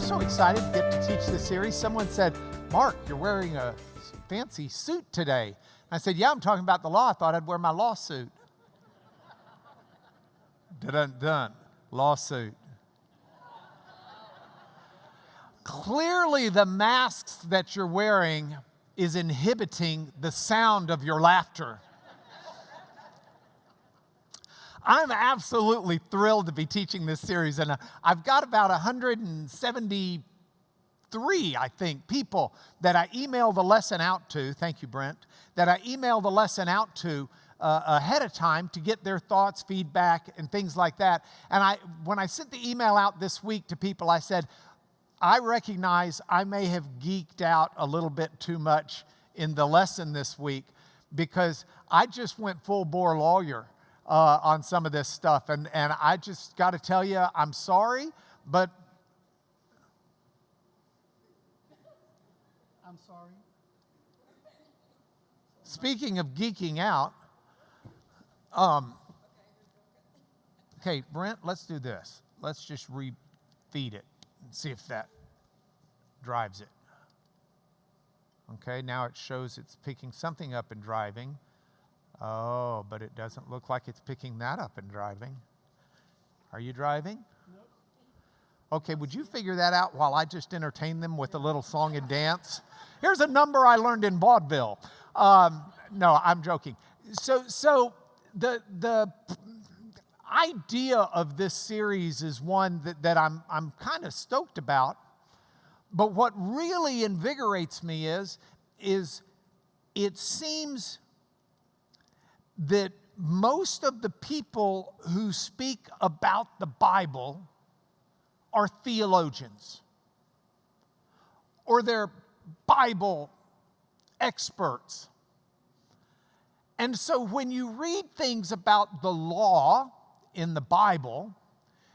so excited to get to teach this series. Someone said, Mark, you're wearing a fancy suit today. I said, yeah, I'm talking about the law. I thought I'd wear my lawsuit. Dun-dun-dun. Lawsuit. Clearly, the masks that you're wearing is inhibiting the sound of your laughter. I'm absolutely thrilled to be teaching this series, and I've got about 173, I think, people that I email the lesson out to, thank you, Brent, that I email the lesson out to ahead of time to get their thoughts, feedback, and things like that. And when I sent the email out this week to people, I said, I recognize I may have geeked out a little bit too much in the lesson this week because I just went full-bore lawyer on some of this stuff. And I just got to tell you, I'm sorry, but I'm sorry. Speaking of geeking out, okay, Brent, let's do this. Let's just refeed it and see if that drives it. Okay, now it shows it's picking something up and driving. Oh, but it doesn't look like it's picking that up and driving. Are you driving? Nope. Okay, would you figure that out while I just entertain them with a little song and dance? Here's a number I learned in vaudeville. No, I'm joking. So the idea of this series is one that I'm kind of stoked about. But what really invigorates me is it seems that most of the people who speak about the Bible are theologians or they're Bible experts. And so when you read things about the law in the Bible,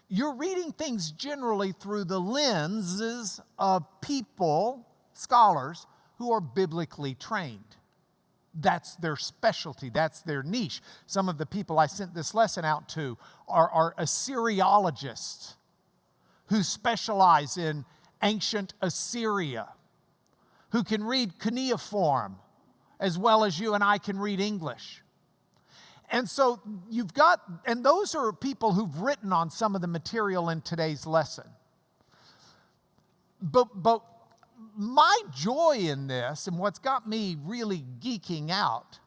you're reading things generally through the lenses of people, scholars, who are biblically trained. That's their specialty. That's their niche. Some of the people I sent this lesson out to are Assyriologists who specialize in ancient Assyria, who can read cuneiform as well as you and I can read English. And so and those are people who've written on some of the material in today's lesson. But my joy in this, and what's got me really geeking out,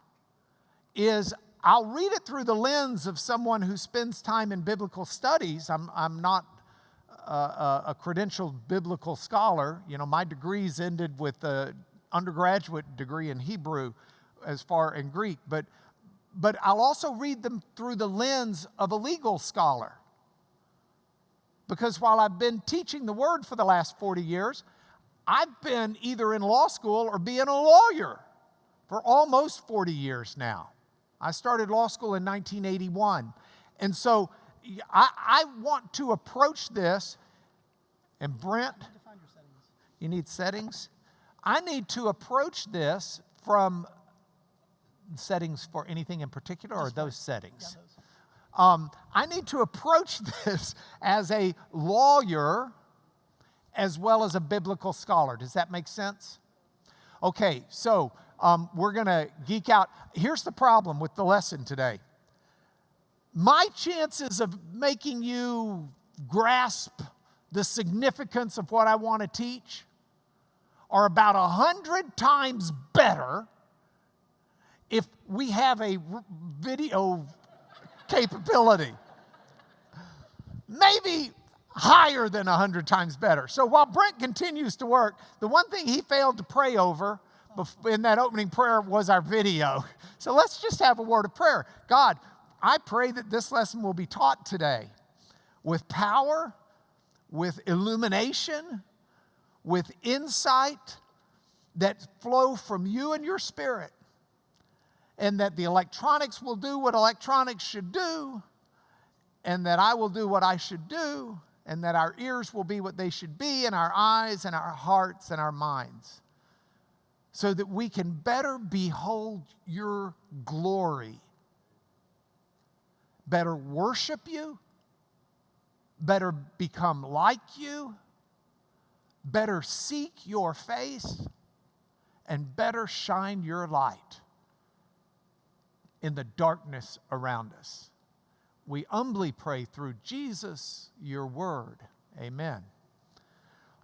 is I'll read it through the lens of someone who spends time in biblical studies. I'm not a credentialed biblical scholar. You know, my degrees ended with an undergraduate degree in Hebrew in Greek. But I'll also read them through the lens of a legal scholar. Because while I've been teaching the Word for the last 40 years, I've been either in law school or being a lawyer for almost 40 years now. I started law school in 1981. And so I want to approach this, and Brent, you need settings? I need to approach this from settings for anything in particular, or those settings? I need to approach this as a lawyer as well as a biblical scholar. Does that make sense? Okay, so we're going to geek out. Here's the problem with the lesson today. My chances of making you grasp the significance of what I want to teach are about 100 times better if we have a video capability. Maybe higher than 100 times better. So while Brent continues to work, the one thing he failed to pray over in that opening prayer was our video. So let's just have a word of prayer. God, I pray that this lesson will be taught today with power, with illumination, with insight that flow from you and your Spirit, and that the electronics will do what electronics should do, and that I will do what I should do, and that our ears will be what they should be, and our eyes and our hearts and our minds, so that we can better behold your glory, better worship you, better become like you, better seek your face and better shine your light in the darkness around us. We humbly pray through Jesus, your word. Amen.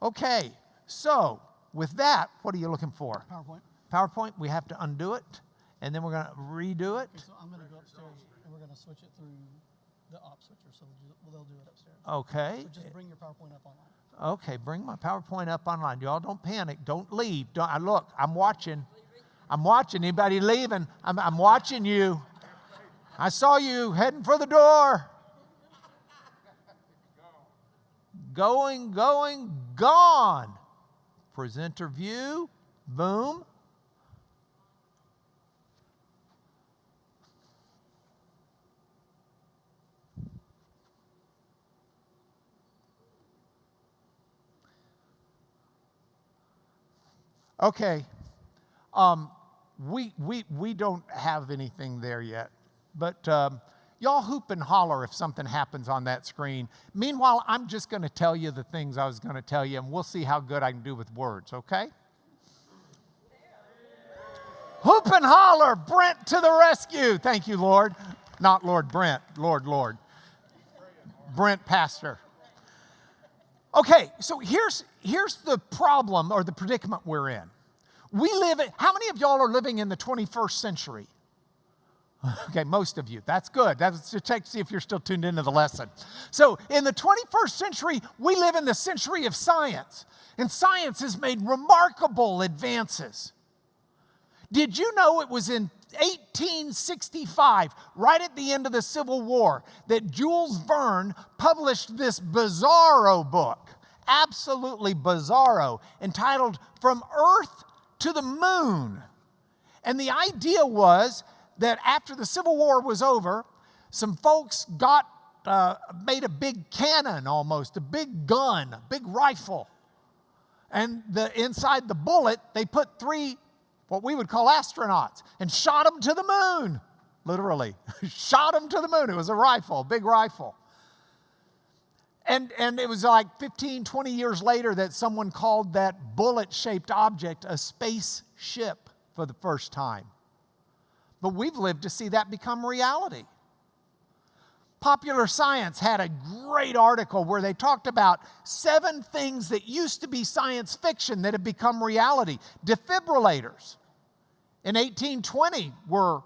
Okay, so with that, what are you looking for? PowerPoint. PowerPoint, we have to undo it, and then we're going to redo it. Okay, so I'm going to go upstairs, and we're going to switch it through the op switcher, so they'll do it upstairs. Okay. So just bring your PowerPoint up online. Okay, bring my PowerPoint up online. Y'all don't panic. Don't leave. Look, I'm watching. I'm watching. Anybody leaving? I'm watching you. I saw you heading for the door. Going, gone. Presenter view. Boom. Okay. We don't have anything there yet. But y'all hoop and holler if something happens on that screen. Meanwhile, I'm just going to tell you the things I was going to tell you, and we'll see how good I can do with words, okay? Hoop and holler, Brent to the rescue. Thank you, Lord. Not Lord Brent, Lord. Brent, pastor. Okay, so here's the problem or the predicament we're in. How many of y'all are living in the 21st century? Okay, most of you. That's good. That's to check to see if you're still tuned into the lesson. So in the 21st century, we live in the century of science. And science has made remarkable advances. Did you know it was in 1865, right at the end of the Civil War, that Jules Verne published this bizarro book, absolutely bizarro, entitled From Earth to the Moon. And the idea was that after the Civil War was over, some folks made a big cannon almost, a big gun, a big rifle. And inside the bullet, they put 3, what we would call astronauts, and shot them to the moon, literally. Shot them to the moon. It was a rifle, a big rifle. And it was like 15, 20 years later that someone called that bullet-shaped object a spaceship for the first time. But we've lived to see that become reality. Popular Science had a great article where they talked about 7 things that used to be science fiction that have become reality. Defibrillators in 1820 were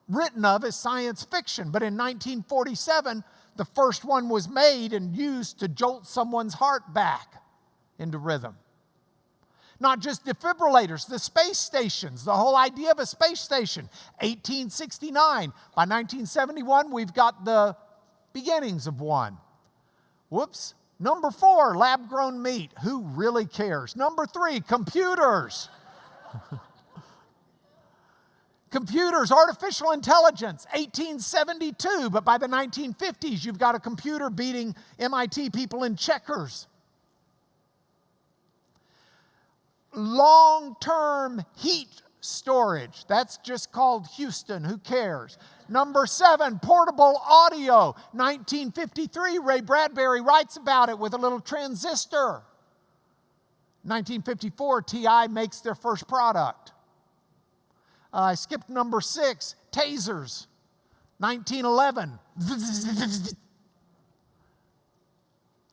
written of as science fiction, but in 1947, the first one was made and used to jolt someone's heart back into rhythm. Not just defibrillators, the space stations, the whole idea of a space station, 1869. By 1971, we've got the beginnings of one. Whoops. Number 4, lab-grown meat. Who really cares? Number 3, computers. Computers, artificial intelligence, 1872. But by the 1950s, you've got a computer beating MIT people in checkers. Long-term heat storage. That's just called Houston. Who cares? Number 7, portable audio. 1953, Ray Bradbury writes about it with a little transistor. 1954, TI makes their first product. I skipped number 6, tasers. 1911.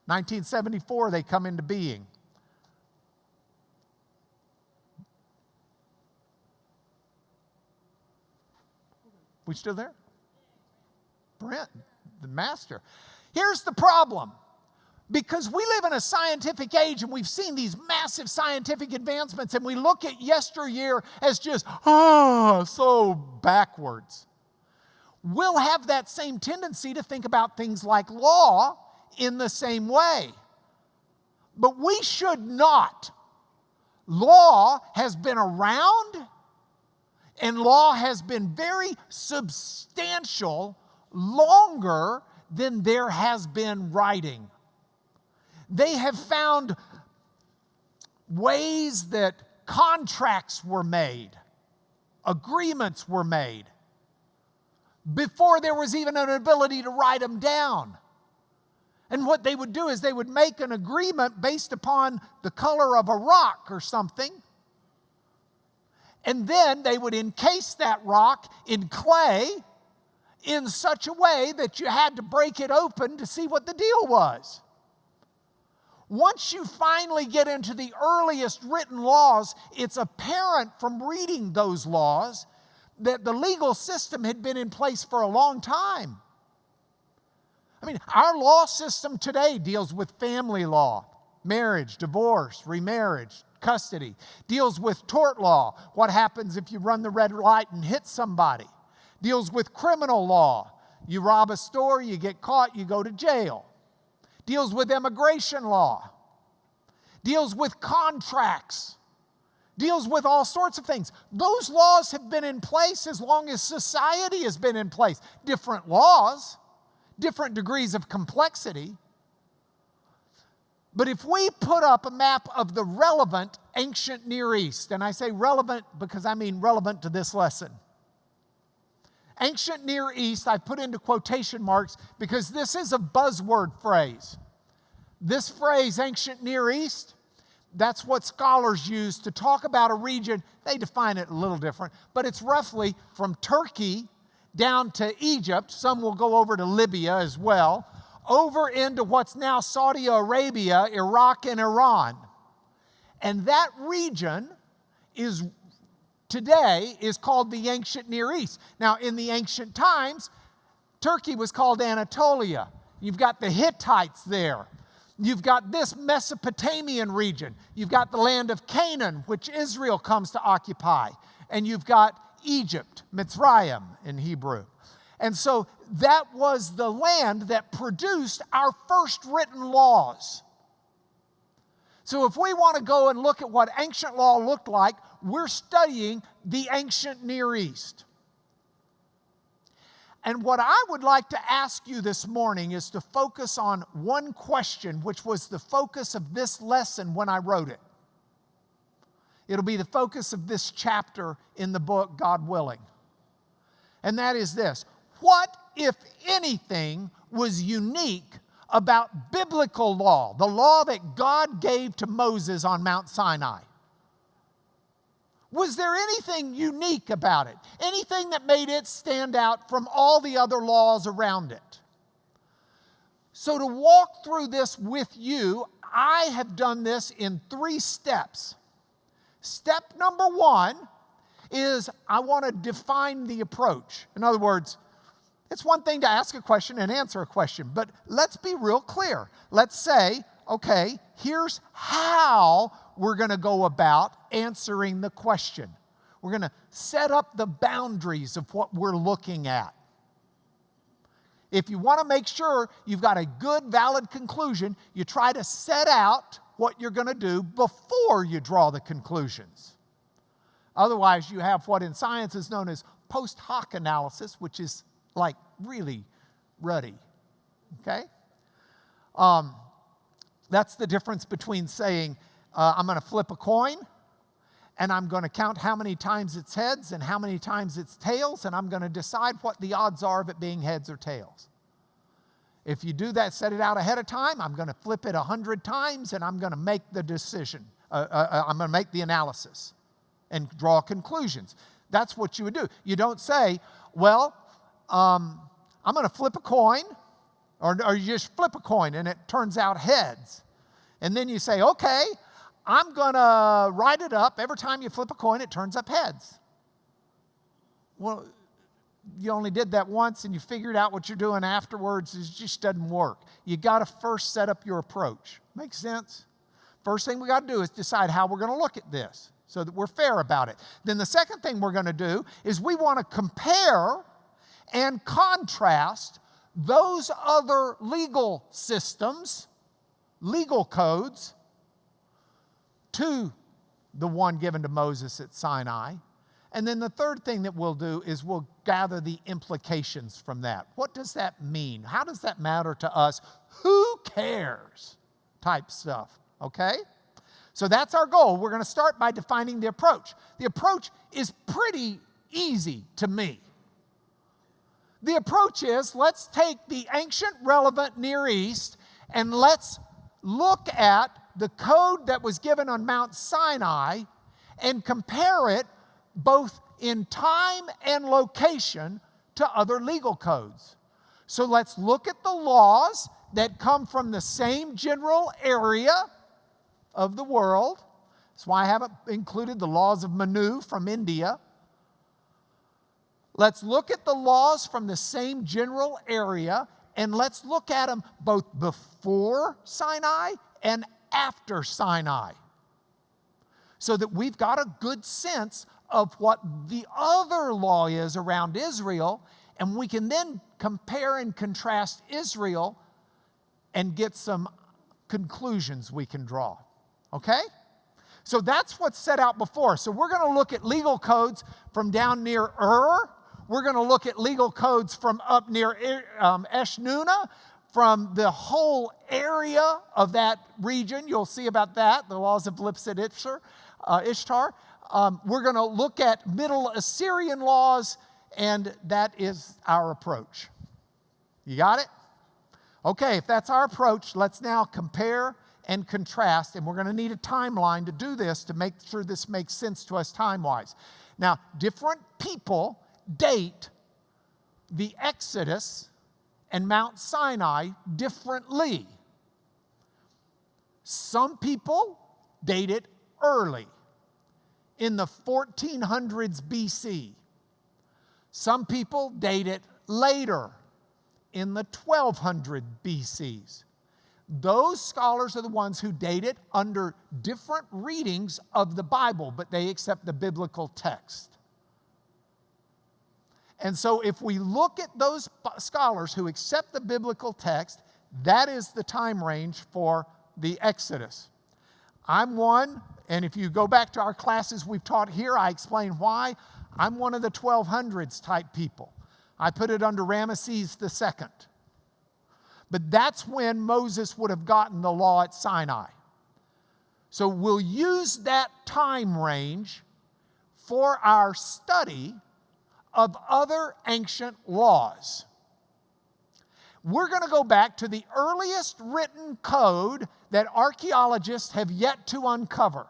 1974, they come into being. We still there? Brent, the master. Here's the problem. Because we live in a scientific age and we've seen these massive scientific advancements and we look at yesteryear as just, so backwards. We'll have that same tendency to think about things like law in the same way. But we should not. Law has been around, and law has been very substantial longer than there has been writing. They have found ways that contracts were made, agreements were made, before there was even an ability to write them down. And what they would do is they would make an agreement based upon the color of a rock or something. And then they would encase that rock in clay in such a way that you had to break it open to see what the deal was. Once you finally get into the earliest written laws, it's apparent from reading those laws that the legal system had been in place for a long time. I mean, our law system today deals with family law, marriage, divorce, remarriage, custody. Deals with tort law, what happens if you run the red light and hit somebody. Deals with criminal law. You rob a store, you get caught, you go to jail. Deals with immigration law. Deals with contracts. Deals with all sorts of things. Those laws have been in place as long as society has been in place. Different laws, different degrees of complexity. But if we put up a map of the relevant ancient Near East, and I say relevant because I mean relevant to this lesson. Ancient Near East, I put into quotation marks because this is a buzzword phrase. This phrase, ancient Near East, that's what scholars use to talk about a region. They define it a little different, but it's roughly from Turkey down to Egypt. Some will go over to Libya as well, over into what's now Saudi Arabia, Iraq, and Iran. And that region today is called the ancient Near East. Now, in the ancient times, Turkey was called Anatolia. You've got the Hittites there. You've got this Mesopotamian region. You've got the land of Canaan, which Israel comes to occupy. And you've got Egypt, Mitzrayim in Hebrew. And so that was the land that produced our first written laws. So if we want to go and look at what ancient law looked like, we're studying the ancient Near East. And what I would like to ask you this morning is to focus on one question, which was the focus of this lesson when I wrote it. It'll be the focus of this chapter in the book, God willing. And that is this: what, if anything, was unique about biblical law, the law that God gave to Moses on Mount Sinai? Was there anything unique about it? Anything that made it stand out from all the other laws around it? So to walk through this with you, I have done this in 3 steps. Step number 1 is I want to define the approach. In other words, it's one thing to ask a question and answer a question, but let's be real clear. Let's say, okay, here's how we're going to go about answering the question. We're going to set up the boundaries of what we're looking at. If you want to make sure you've got a good, valid conclusion, you try to set out what you're going to do before you draw the conclusions. Otherwise, you have what in science is known as post hoc analysis, which is like really ruddy. Okay? That's the difference between saying, I'm going to flip a coin, and I'm going to count how many times it's heads and how many times it's tails, and I'm going to decide what the odds are of it being heads or tails. If you do that, set it out ahead of time, I'm going to flip it 100 times, and I'm going to make the decision. I'm going to make the analysis and draw conclusions. That's what you would do. You don't say, well, I'm going to flip a coin, or you just flip a coin and it turns out heads. And then you say, okay, I'm going to write it up. Every time you flip a coin, it turns up heads. Well, you only did that once and you figured out what you're doing afterwards. It just doesn't work. You got to first set up your approach. Make sense? First thing we got to do is decide how we're going to look at this so that we're fair about it. Then the second thing we're going to do is we want to compare and contrast those other legal systems, legal codes, to the one given to Moses at Sinai. And then the third thing that we'll do is we'll gather the implications from that. What does that mean? How does that matter to us? Who cares? Type stuff, okay? So that's our goal. We're going to start by defining the approach. The approach is pretty easy to me. The approach is, let's take the ancient relevant Near East and let's look at the code that was given on Mount Sinai and compare it both in time and location to other legal codes. So let's look at the laws that come from the same general area of the world. That's why I haven't included the laws of Manu from India. Let's look at the laws from the same general area, and let's look at them both before Sinai and after Sinai, so that we've got a good sense of what the other law is around Israel, and we can then compare and contrast Israel and get some conclusions we can draw. Okay? So that's what's set out before. So we're going to look at legal codes from down near Ur. We're going to look at legal codes from up near Eshnunna, from the whole area of that region. You'll see about that, the laws of Lipit-Ishtar. We're going to look at Middle Assyrian laws, and that is our approach. You got it? Okay, if that's our approach, let's now compare and contrast, and we're going to need a timeline to do this to make sure this makes sense to us time-wise. Now, different people date the Exodus and Mount Sinai differently. Some people date it early, in the 1400s BC. Some people date it later, in the 1200 BCs. Those scholars are the ones who date it under different readings of the Bible, but they accept the biblical text. And so if we look at those scholars who accept the biblical text, that is the time range for the Exodus. I'm one, and if you go back to our classes we've taught here, I explain why. I'm one of the 1200s type people. I put it under Ramesses II. But that's when Moses would have gotten the law at Sinai. So we'll use that time range for our study of other ancient laws. We're going to go back to the earliest written code that archaeologists have yet to uncover.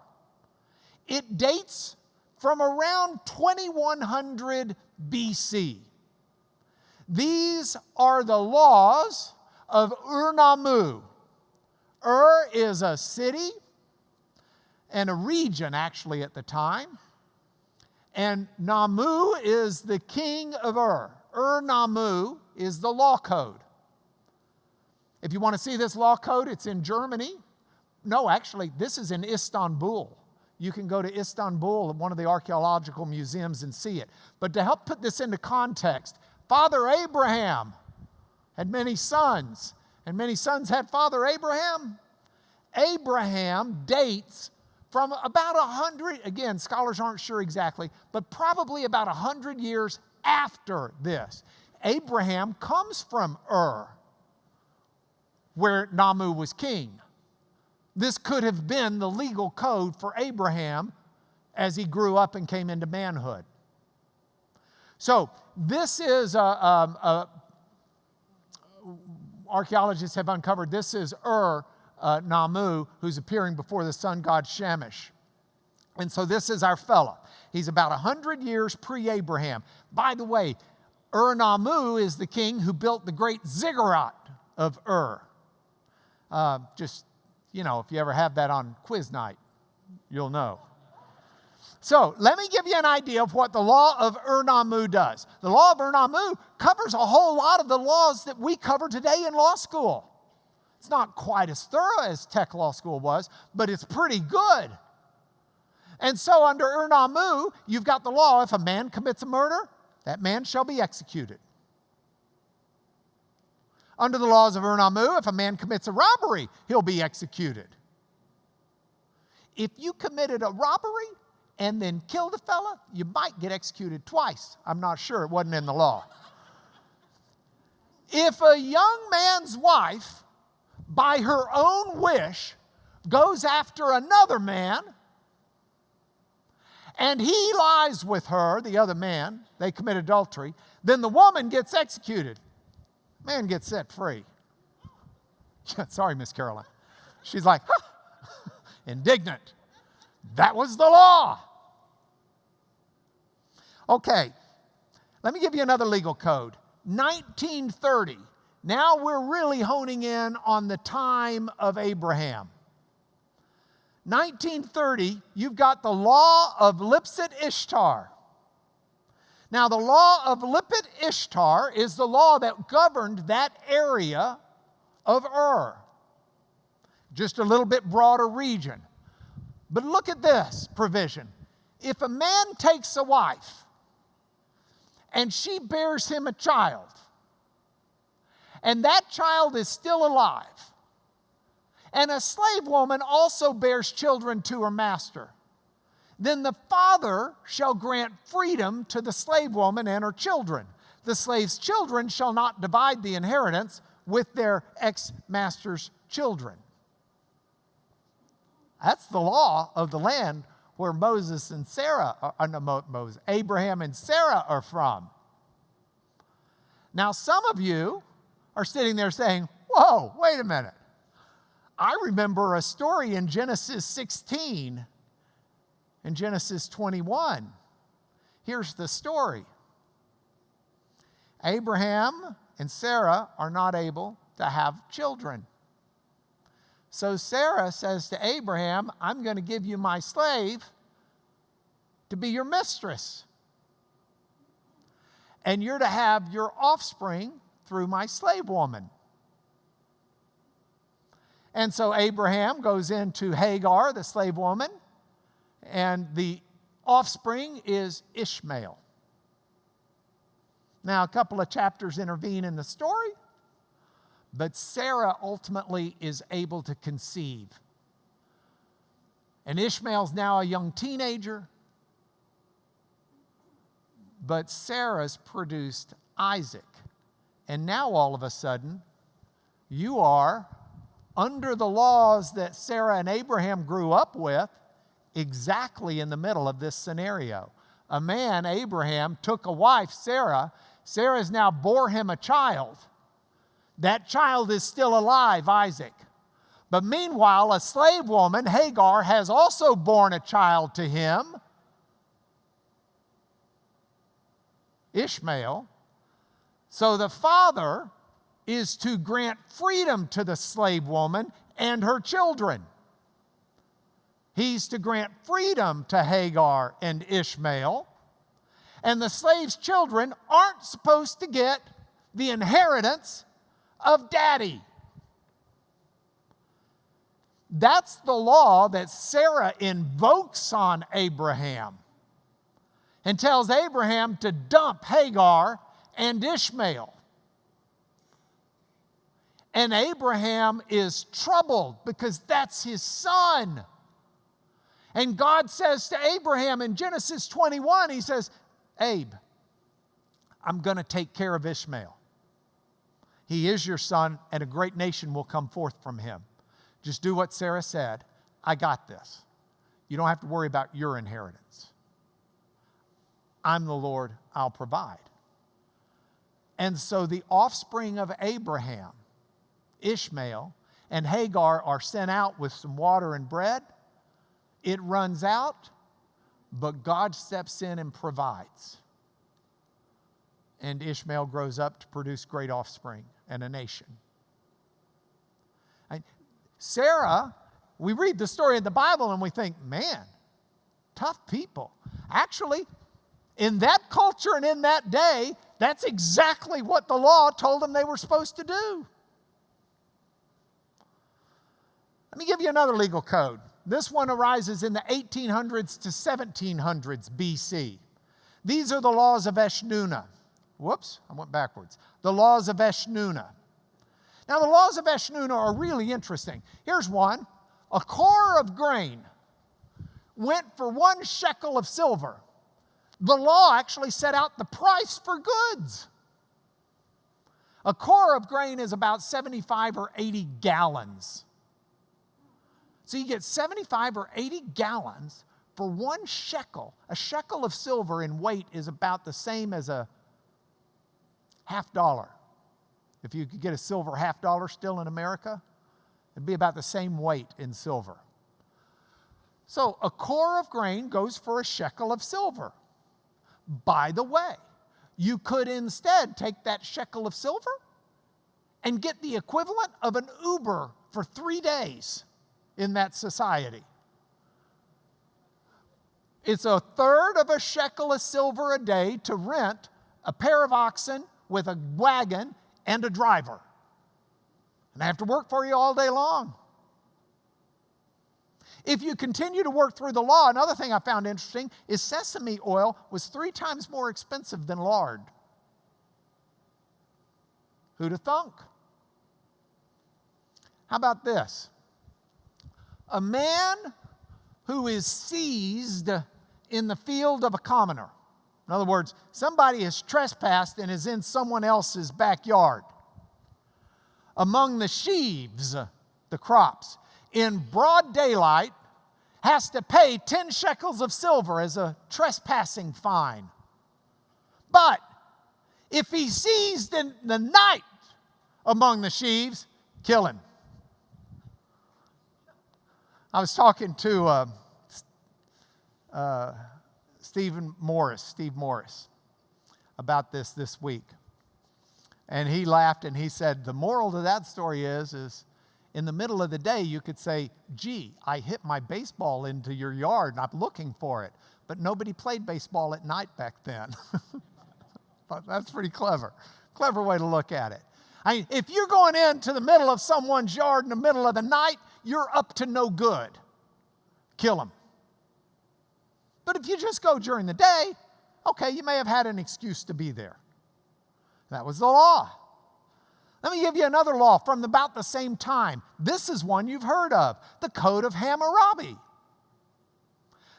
It dates from around 2100 BC. These are the laws of Ur-Nammu. Ur is a city and a region, actually, at the time. And Nammu is the king of Ur. Ur-Nammu is the law code. If you want to see this law code, it's in Germany. No, actually, this is in Istanbul. You can go to Istanbul at one of the archaeological museums and see it. But to help put this into context, Father Abraham had many sons, and many sons had Father Abraham. Abraham dates from about 100, again, scholars aren't sure exactly, but probably about 100 years after this. Abraham comes from Ur, where Nammu was king. This could have been the legal code for Abraham as he grew up and came into manhood. So this is, archaeologists have uncovered, this is Ur-Nammu, who's appearing before the sun god Shamash. And so this is our fella. He's about 100 years pre-Abraham. By the way, Ur-Nammu is the king who built the great ziggurat of Ur. Just, you know, if you ever have that on quiz night, you'll know. So let me give you an idea of what the law of Ur-Nammu does. The law of Ur-Nammu covers a whole lot of the laws that we cover today in law school. It's not quite as thorough as Tech Law School was, but it's pretty good. And so under Ur-Nammu, you've got the law, if a man commits a murder, that man shall be executed. Under the laws of Ur-Nammu, if a man commits a robbery, he'll be executed. If you committed a robbery and then killed a fella, you might get executed twice. I'm not sure, it wasn't in the law. If a young man's wife, by her own wish, goes after another man, and he lies with her, the other man, they commit adultery, then the woman gets executed. Man gets set free. Sorry, Miss Caroline. She's like, huh, indignant. That was the law. Okay, let me give you another legal code. 1930. Now we're really honing in on the time of Abraham. 1930, you've got the law of Lipit-Ishtar. Now, the law of Lipit-Ishtar is the law that governed that area of Ur. Just a little bit broader region. But look at this provision. If a man takes a wife and she bears him a child, and that child is still alive, and a slave woman also bears children to her master, then the father shall grant freedom to the slave woman and her children. The slave's children shall not divide the inheritance with their ex-master's children. That's the law of the land where Moses and Sarah, Abraham and Sarah are from. Now, some of you are sitting there saying, whoa, wait a minute. I remember a story in Genesis 16 and Genesis 21. Here's the story. Abraham and Sarah are not able to have children. So Sarah says to Abraham, I'm going to give you my slave to be your mistress. And you're to have your offspring through my slave woman. And so Abraham goes into Hagar, the slave woman, and the offspring is Ishmael. Now, a couple of chapters intervene in the story, but Sarah ultimately is able to conceive. And Ishmael's now a young teenager, but Sarah's produced Isaac. And now all of a sudden, you are under the laws that Sarah and Abraham grew up with, exactly in the middle of this scenario. A man, Abraham, took a wife, Sarah. Sarah's now bore him a child. That child is still alive, Isaac. But meanwhile, a slave woman, Hagar, has also borne a child to him, Ishmael. So the father is to grant freedom to the slave woman and her children. He's to grant freedom to Hagar and Ishmael. And the slave's children aren't supposed to get the inheritance of daddy. That's the law that Sarah invokes on Abraham and tells Abraham to dump Hagar and Ishmael. And Abraham is troubled because that's his son. And God says to Abraham in Genesis 21, he says, Abe, I'm going to take care of Ishmael. He is your son, and a great nation will come forth from him. Just do what Sarah said. I got this. You don't have to worry about your inheritance. I'm the Lord, I'll provide. And so the offspring of Abraham, Ishmael, and Hagar are sent out with some water and bread. It runs out, but God steps in and provides. And Ishmael grows up to produce great offspring and a nation. Sarah, we read the story in the Bible and we think, man, tough people. Actually, in that culture and in that day, that's exactly what the law told them they were supposed to do. Let me give you another legal code. This one arises in the 1800s to 1700s BC. These are the laws of Eshnunna. Whoops, I went backwards. The laws of Eshnunna. Now, the laws of Eshnunna are really interesting. Here's one. A core of grain went for 1 shekel of silver. The law actually set out the price for goods. A core of grain is about 75 or 80 gallons. So you get 75 or 80 gallons for 1 shekel. A shekel of silver in weight is about the same as a $50. If you could get a silver $50 still in America, It'd be about the same weight in silver. So a core of grain goes for a shekel of silver. By the way, you could instead take that shekel of silver and get the equivalent of an Uber for 3 days in that society. It's a third of a shekel of silver a day to rent a pair of oxen with a wagon and a driver. And they have to work for you all day long. If you continue to work through the law, another thing I found interesting is sesame oil was 3 times more expensive than lard. Who'd have thunk? How about this? A man who is seized in the field of a commoner. In other words, somebody has trespassed and is in someone else's backyard. Among the sheaves, the crops, in broad daylight, has to pay 10 shekels of silver as a trespassing fine. But if he's seized in the night among the sheaves, kill him. I was talking to Steve Morris, about this week. And he laughed and he said, the moral to that story is in the middle of the day, you could say, gee, I hit my baseball into your yard and I'm looking for it. But nobody played baseball at night back then. But that's pretty clever. Clever way to look at it. I mean, if you're going into the middle of someone's yard in the middle of the night, you're up to no good. Kill them. But if you just go during the day, okay, you may have had an excuse to be there. That was the law. Let me give you another law from about the same time. This is one you've heard of, the Code of Hammurabi.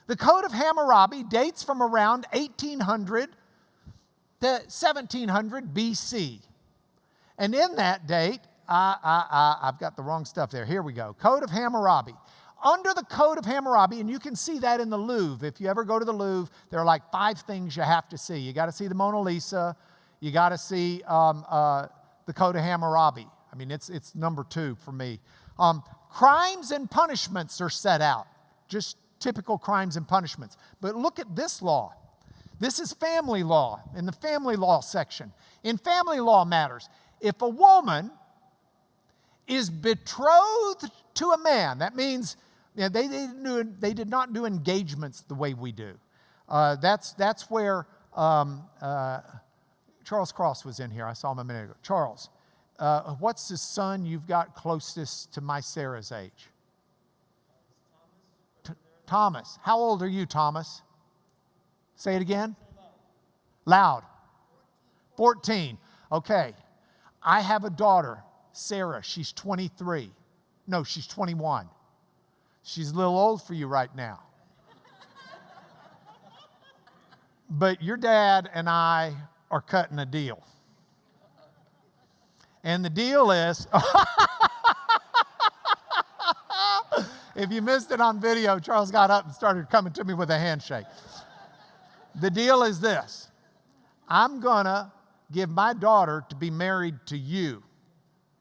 The Code of Hammurabi dates from around 1800 to 1700 BC. And in that date, I've got the wrong stuff there. Here we go. Code of Hammurabi. Under the Code of Hammurabi, and you can see that in the Louvre. If you ever go to the Louvre, there are like 5 things you have to see. You got to see the Mona Lisa. You got to see the Code of Hammurabi. I mean, it's number 2 for me. Crimes and punishments are set out. Just typical crimes and punishments. But look at this law. This is family law, in the family law section. In family law matters, if a woman is betrothed to a man, that means they did not do engagements the way we do. That's where Charles Cross was in here. I saw him a minute ago. Charles, what's the son you've got closest to my Sarah's age? Thomas. How old are you, Thomas? Say it again. Loud. 14. Okay. I have a daughter, Sarah. She's 23. No, she's 21. She's a little old for you right now. But your dad and I are cutting a deal. And the deal is, if you missed it on video, Charles got up and started coming to me with a handshake. The deal is this. I'm going to give my daughter to be married to you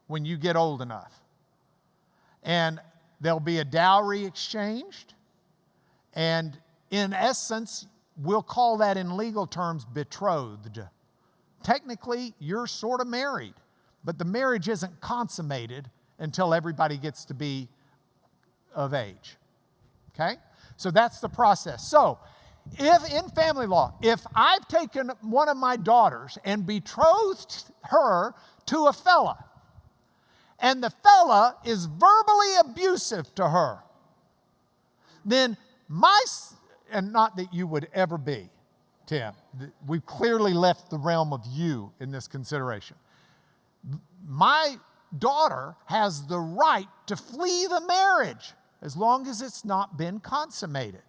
when you get old enough. And there'll be a dowry exchanged. And in essence, we'll call that in legal terms betrothed. Technically, you're sort of married, but the marriage isn't consummated until everybody gets to be of age. Okay? So that's the process. So, if in family law, if I've taken one of my daughters and betrothed her to a fella, and the fella is verbally abusive to her, then and not that you would ever be, Tim. We've clearly left the realm of you in this consideration. My daughter has the right to flee the marriage as long as it's not been consummated.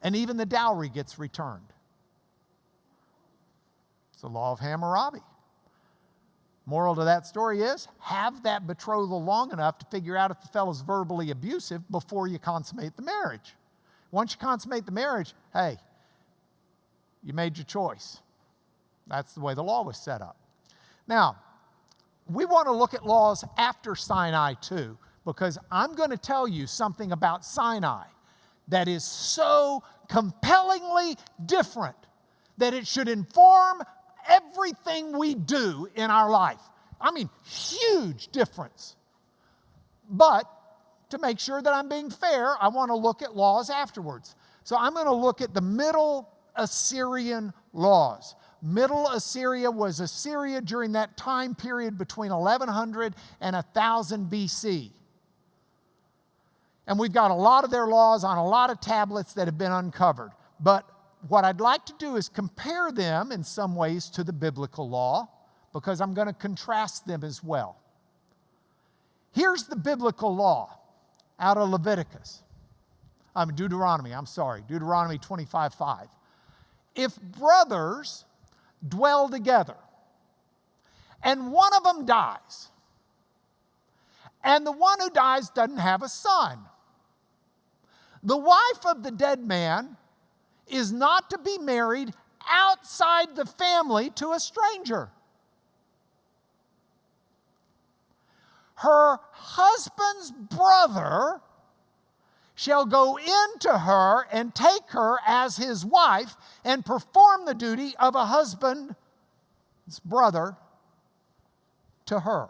And even the dowry gets returned. It's the law of Hammurabi. Moral to that story is, have that betrothal long enough to figure out if the fellow's verbally abusive before you consummate the marriage. Once you consummate the marriage, hey, you made your choice. That's the way the law was set up. Now, we want to look at laws after Sinai too, because I'm going to tell you something about Sinai that is so compellingly different that it should inform everything we do in our life. I mean, huge difference. But to make sure that I'm being fair, I want to look at laws afterwards. So I'm going to look at the Middle Assyrian laws. Middle Assyria was Assyria during that time period between 1100 and 1000 BC. And we've got a lot of their laws on a lot of tablets that have been uncovered. But what I'd like to do is compare them in some ways to the biblical law, because I'm going to contrast them as well. Here's the biblical law out of Deuteronomy 25:5. If brothers dwell together and one of them dies, and the one who dies doesn't have a son, the wife of the dead man is not to be married outside the family to a stranger. Her husband's brother shall go into her and take her as his wife and perform the duty of a husband's brother to her.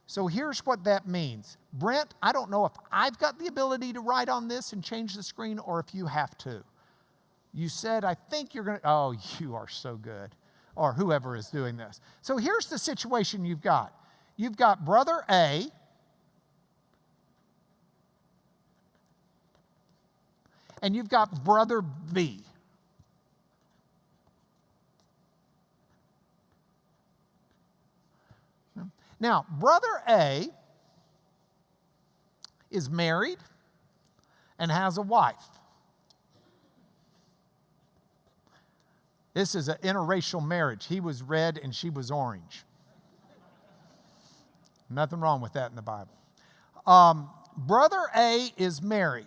So here's what that means. Brent, I don't know if I've got the ability to write on this and change the screen or if you have to. You said, I think you're going to, oh, you are so good. Or whoever is doing this. So here's the situation you've got. You've got brother A and you've got brother B. Now, brother A is married and has a wife. This is an interracial marriage. He was red and she was orange. Nothing wrong with that in the Bible. Brother A is married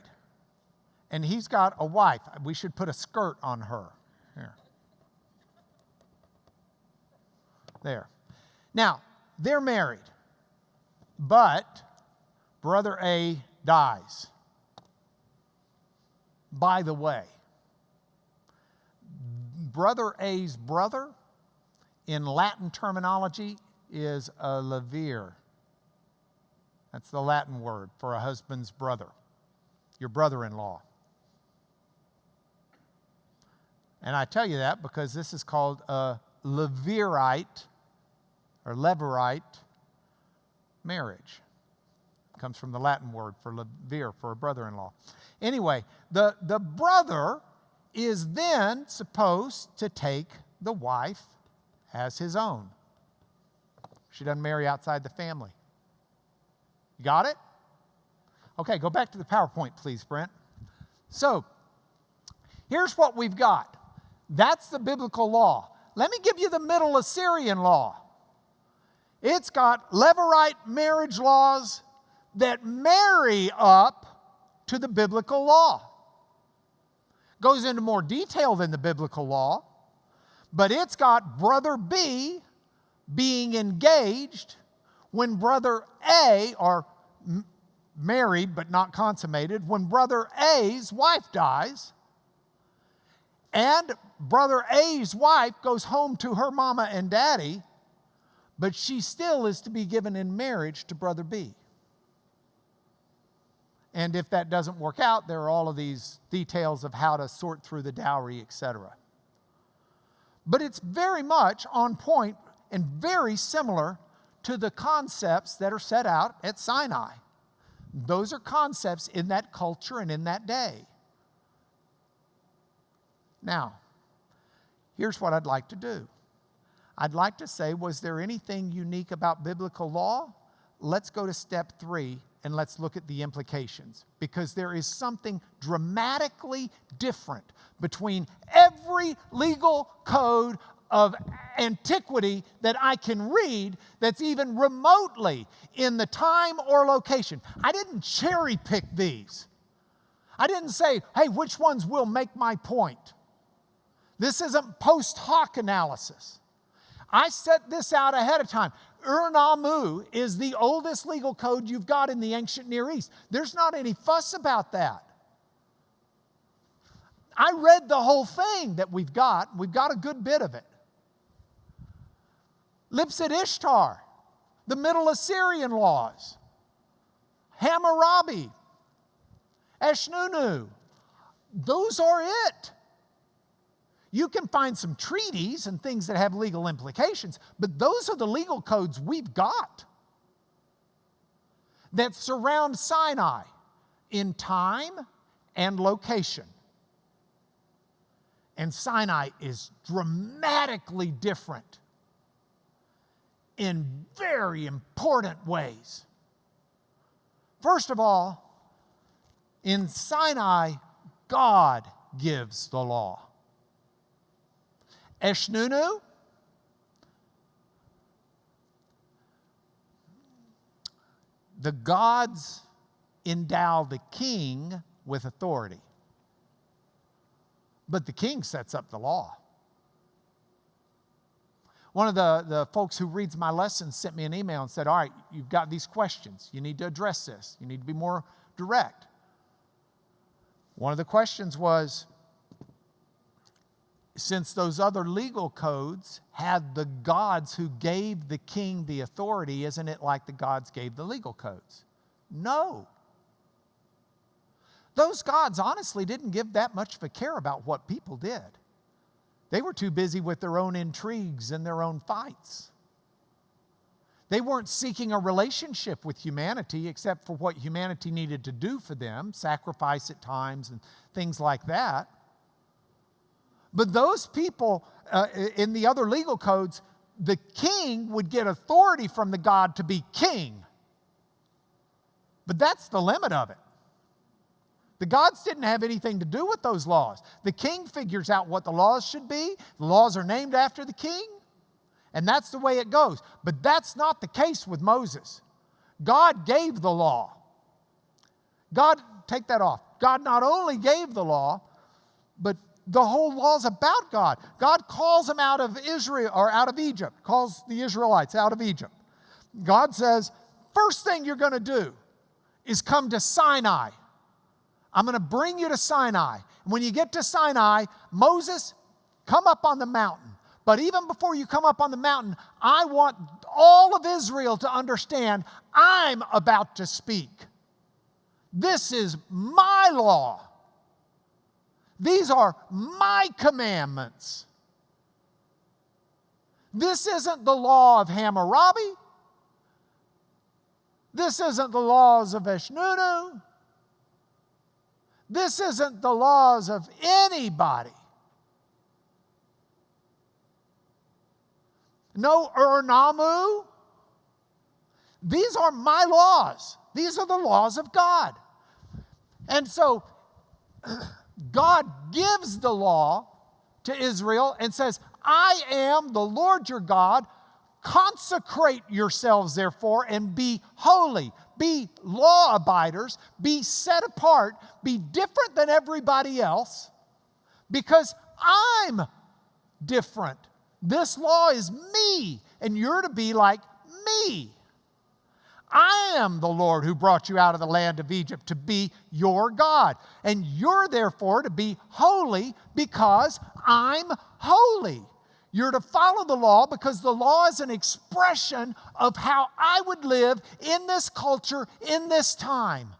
and he's got a wife. We should put a skirt on her. Here. There. Now, they're married, but brother A dies. By the way, brother A's brother in Latin terminology is a levier. That's the Latin word for a husband's brother, your brother-in-law. And I tell you that because this is called a levirate or levirate marriage. It comes from the Latin word for levier, for a brother-in-law. Anyway, the brother is then supposed to take the wife as his own. She doesn't marry outside the family. You got it? Okay, go back to the PowerPoint, please, Brent. So, here's what we've got. That's the biblical law. Let me give you the Middle Assyrian law. It's got levirate marriage laws that marry up to the biblical law. Goes into more detail than the biblical law, but it's got brother B being engaged when brother A, or married but not consummated, when brother A's wife dies, and brother A's wife goes home to her mama and daddy, but she still is to be given in marriage to brother B. And if that doesn't work out, there are all of these details of how to sort through the dowry, etc. But it's very much on point and very similar to the concepts that are set out at Sinai. Those are concepts in that culture and in that day. Now, here's what I'd like to do. I'd like to say, was there anything unique about biblical law? Let's go to step 3 and let's look at the implications, because there is something dramatically different between every legal code of antiquity that I can read that's even remotely in the time or location. I didn't cherry pick these. I didn't say, hey, which ones will make my point? This isn't post hoc analysis. I set this out ahead of time. Ur-Nammu is the oldest legal code you've got in the ancient Near East. There's not any fuss about that. I read the whole thing that we've got. We've got a good bit of it. Lipit-Ishtar, the Middle Assyrian laws, Hammurabi, Eshnunna, those are it. You can find some treaties and things that have legal implications, but those are the legal codes we've got that surround Sinai in time and location. And Sinai is dramatically different in very important ways. First of all, in Sinai, God gives the law. Eshnunna, the gods endow the king with authority, but the king sets up the law. One of the folks who reads my lessons sent me an email and said, all right, you've got these questions. You need to address this. You need to be more direct. One of the questions was, since those other legal codes had the gods who gave the king the authority, isn't it like the gods gave the legal codes? No. Those gods honestly didn't give that much of a care about what people did. They were too busy with their own intrigues and their own fights. They weren't seeking a relationship with humanity except for what humanity needed to do for them, sacrifice at times and things like that. But those people in the other legal codes, the king would get authority from the god to be king. But that's the limit of it. The gods didn't have anything to do with those laws. The king figures out what the laws should be. The laws are named after the king. And that's the way it goes. But that's not the case with Moses. God gave the law. God, take that off. God not only gave the law, but the whole law's about God. God calls them out of Israel or out of Egypt, calls the Israelites out of Egypt. God says, first thing you're going to do is come to Sinai. I'm going to bring you to Sinai. When you get to Sinai, Moses, come up on the mountain. But even before you come up on the mountain, I want all of Israel to understand I'm about to speak. This is my law. These are my commandments. This isn't the law of Hammurabi. This isn't the laws of Eshnunna. This isn't the laws of anybody. No Ur-Nammu. These are my laws. These are the laws of God. And so God gives the law to Israel and says, I am the Lord your God. Consecrate yourselves, therefore, and be holy. Be law abiders. Be set apart. Be different than everybody else because I'm different. This law is me, and you're to be like me. I am the Lord who brought you out of the land of Egypt to be your God. And you're therefore to be holy because I'm holy. You're to follow the law because the law is an expression of how I would live in this culture, in this time.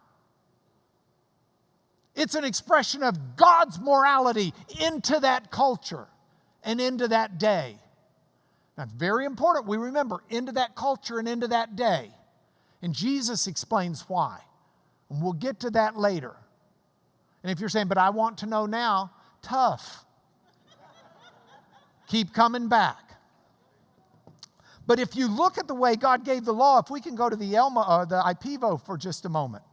It's an expression of God's morality into that culture and into that day. Now, it's very important we remember into that culture and into that day. And Jesus explains why. And we'll get to that later. And if you're saying, but I want to know now, tough. Keep coming back. But if you look at the way God gave the law, if we can go to the IPVO for just a moment.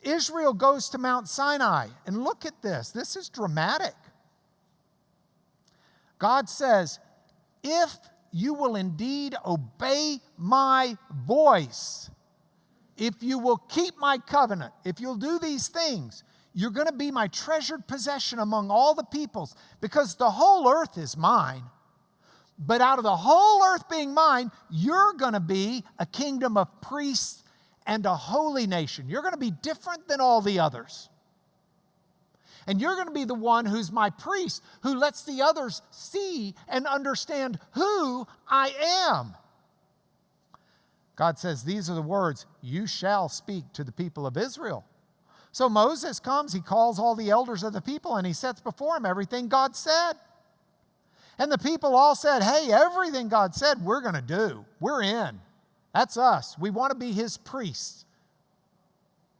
Israel goes to Mount Sinai. And look at this. This is dramatic. God says, if you will indeed obey my voice, if you will keep my covenant, if you'll do these things, You're going to be my treasured possession among all the peoples, because the whole earth is mine. But out of the whole earth being mine, you're going to be a kingdom of priests and a holy nation. You're going to be different than all the others. And you're going to be the one who's my priest, who lets the others see and understand who I am. God says, these are the words you shall speak to the people of Israel. So Moses comes, he calls all the elders of the people, and he sets before them everything God said. And the people all said, hey, everything God said, we're going to do. We're in. That's us. We want to be his priests.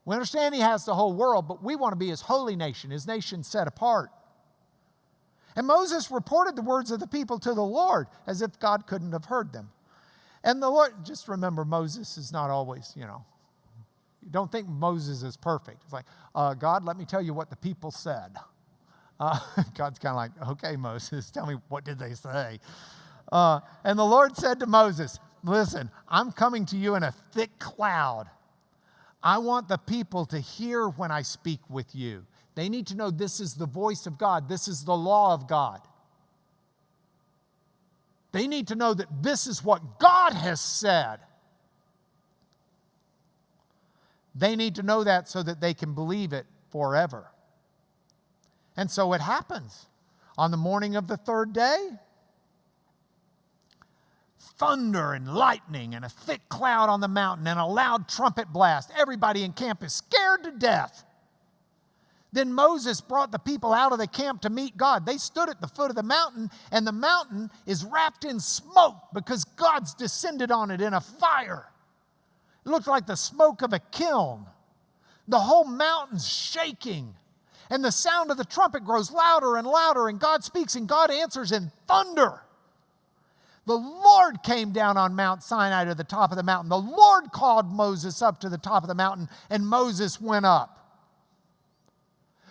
We understand he has the whole world, but we want to be his holy nation, his nation set apart. And Moses reported the words of the people to the Lord as if God couldn't have heard them. And the Lord, just remember, Moses is not always, you don't think Moses is perfect. It's like, God, let me tell you what the people said. God's kind of like, okay, Moses, tell me, what did they say? And the Lord said to Moses, listen, I'm coming to you in a thick cloud. I want the people to hear when I speak with you. They need to know this is the voice of God. This is the law of God. They need to know that this is what God has said. They need to know that so that they can believe it forever. And so it happens. On the morning of the third day, thunder and lightning and a thick cloud on the mountain and a loud trumpet blast. Everybody in camp is scared to death. Then Moses brought the people out of the camp to meet God. They stood at the foot of the mountain, and the mountain is wrapped in smoke because God's descended on it in a fire. It looked like the smoke of a kiln. The whole mountain's shaking. And the sound of the trumpet grows louder and louder, and God speaks, and God answers in thunder. The Lord came down on Mount Sinai to the top of the mountain. The Lord called Moses up to the top of the mountain, and Moses went up.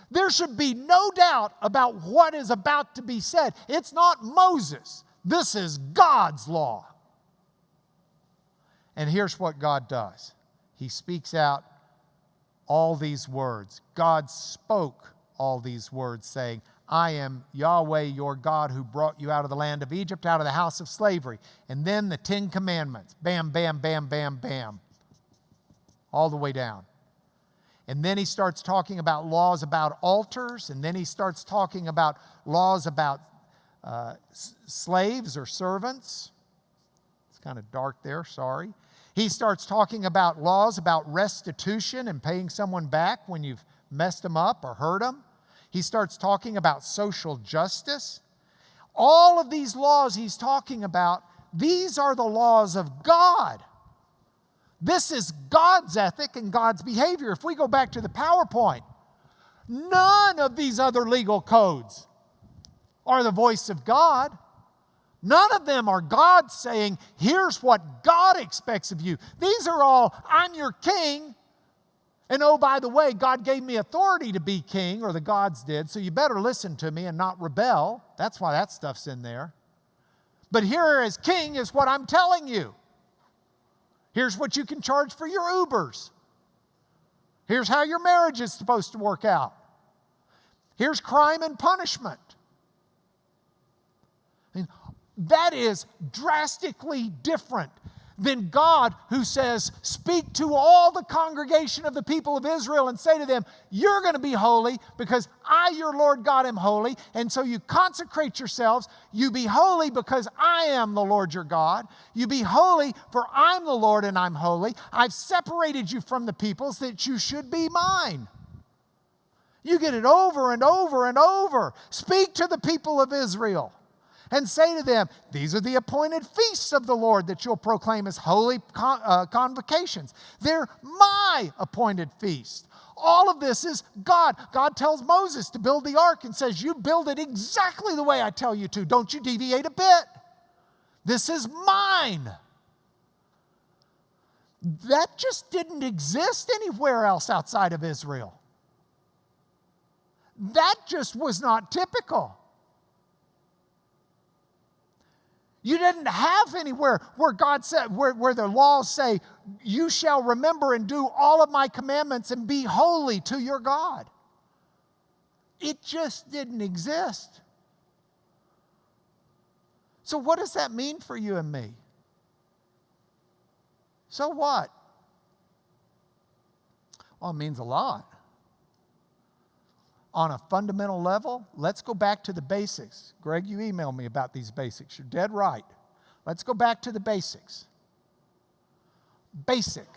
There should be no doubt about what is about to be said. It's not Moses. This is God's law. And here's what God does. He speaks out all these words. God spoke all these words, saying, I am Yahweh your God who brought you out of the land of Egypt, out of the house of slavery. And then the 10 commandments. Bam, bam, bam, bam, bam. All the way down. And then he starts talking about laws about altars. And then he starts talking about laws about slaves or servants. It's kind of dark there, sorry. He starts talking about laws about restitution and paying someone back when you've messed them up or hurt them. He starts talking about social justice. All of these laws he's talking about, these are the laws of God. This is God's ethic and God's behavior. If we go back to the PowerPoint, none of these other legal codes are the voice of God. None of them are God saying, here's what God expects of you. These are all, I'm your king. And oh, by the way, God gave me authority to be king, or the gods did, so you better listen to me and not rebel. That's why that stuff's in there. But here as king is what I'm telling you. Here's what you can charge for your Ubers. Here's how your marriage is supposed to work out. Here's crime and punishment. I mean, that is drastically different than God who says, speak to all the congregation of the people of Israel and say to them, you're going to be holy because I, your Lord God, am holy. And so you consecrate yourselves. You be holy because I am the Lord your God. You be holy for I'm the Lord and I'm holy. I've separated you from the peoples that you should be mine. You get it over and over and over. Speak to the people of Israel. And say to them, these are the appointed feasts of the Lord that you'll proclaim as holy convocations. They're my appointed feast. All of this is God. God tells Moses to build the ark and says, you build it exactly the way I tell you to. Don't you deviate a bit. This is mine. That just didn't exist anywhere else outside of Israel. That just was not typical. You didn't have anywhere where God said, where the laws say, you shall remember and do all of my commandments and be holy to your God. It just didn't exist. So what does that mean for you and me? So what? Well, it means a lot. On a fundamental level, let's go back to the basics. Greg, you emailed me about these basics. You're dead right. Let's go back to the basics. Basic.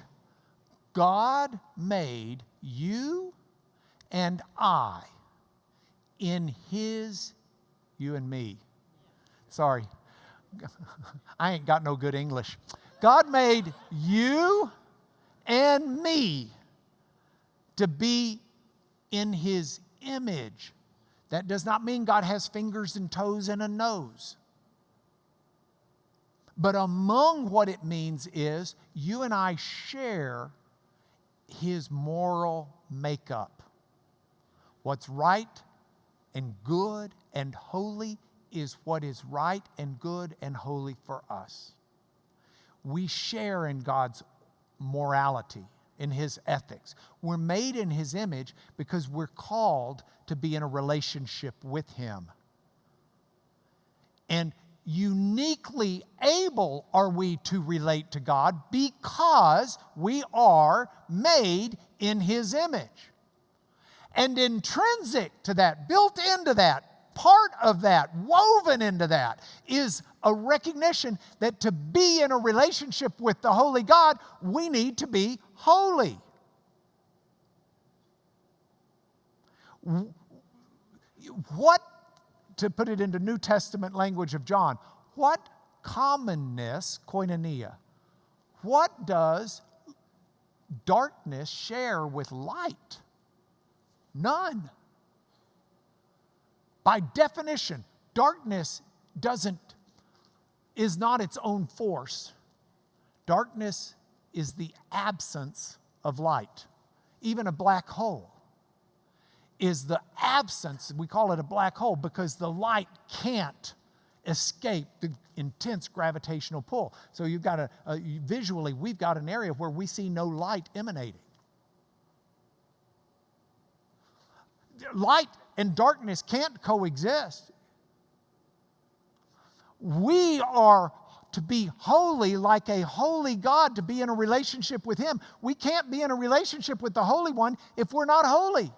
God made you and I in His, you and me. Sorry, I ain't got no good English. God made you and me to be in His image. That does not mean God has fingers and toes and a nose. But among what it means is you and I share His moral makeup. What's right and good and holy is what is right and good and holy for us. We share in God's morality, in His ethics. We're made in His image because we're called to be in a relationship with Him. And uniquely able are we to relate to God because we are made in His image. And intrinsic to that, built into that, part of that, woven into that, is a recognition that to be in a relationship with the holy God, we need to be holy. What, to put it into New Testament language of John, what commonness, koinonia, what does darkness share with light? None. By definition, darkness is not its own force. Darkness is the absence of light. Even a black hole is the absence, we call it a black hole because the light can't escape the intense gravitational pull. So you've got visually, we've got an area where we see no light emanating. Light and darkness can't coexist. We are to be holy like a holy God, to be in a relationship with Him. We can't be in a relationship with the Holy One if we're not holy.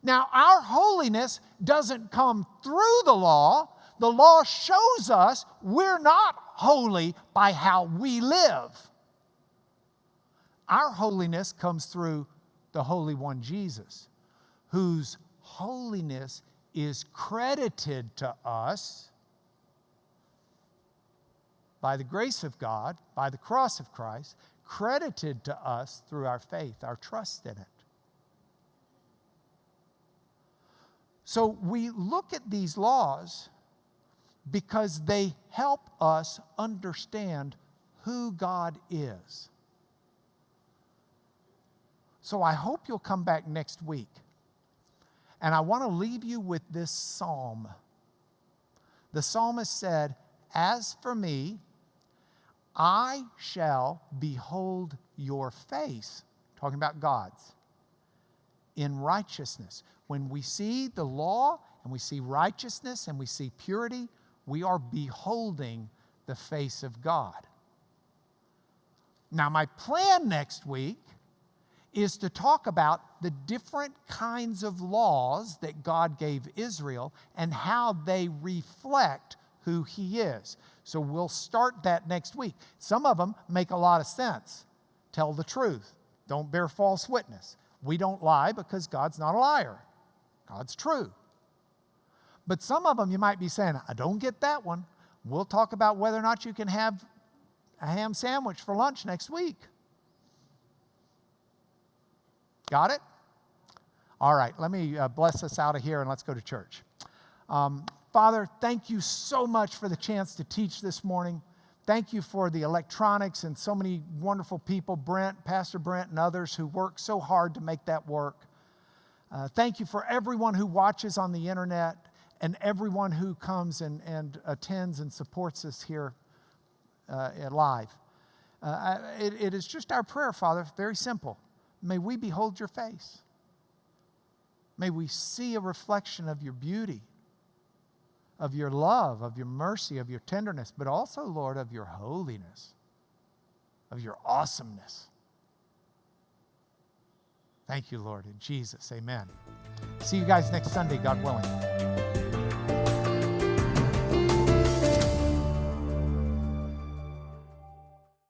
Now, our holiness doesn't come through the law. The law shows us we're not holy by how we live. Our holiness comes through the Holy One, Jesus, whose holiness is credited to us by the grace of God, by the cross of Christ, credited to us through our faith, our trust in it. So we look at these laws because they help us understand who God is. So I hope you'll come back next week. And I want to leave you with this psalm. The psalmist said, "As for me, I shall behold your face," talking about God's, "in righteousness." When we see the law and we see righteousness and we see purity, we are beholding the face of God. Now, my plan next week is to talk about the different kinds of laws that God gave Israel and how they reflect who He is. So we'll start that next week. Some of them make a lot of sense. Tell the truth. Don't bear false witness. We don't lie because God's not a liar. God's true. But some of them you might be saying, I don't get that one. We'll talk about whether or not you can have a ham sandwich for lunch next week. Got it? All right, let me bless us out of here and let's go to church. Father, thank you so much for the chance to teach this morning. Thank you for the electronics and so many wonderful people, Pastor Brent and others who work so hard to make that work. Thank you for everyone who watches on the internet and everyone who comes and attends and supports us here live. It is just our prayer, Father, very simple. May we behold your face. May we see a reflection of your beauty, of your love, of your mercy, of your tenderness, but also, Lord, of your holiness, of your awesomeness. Thank you, Lord, in Jesus. Amen. See you guys next Sunday, God willing.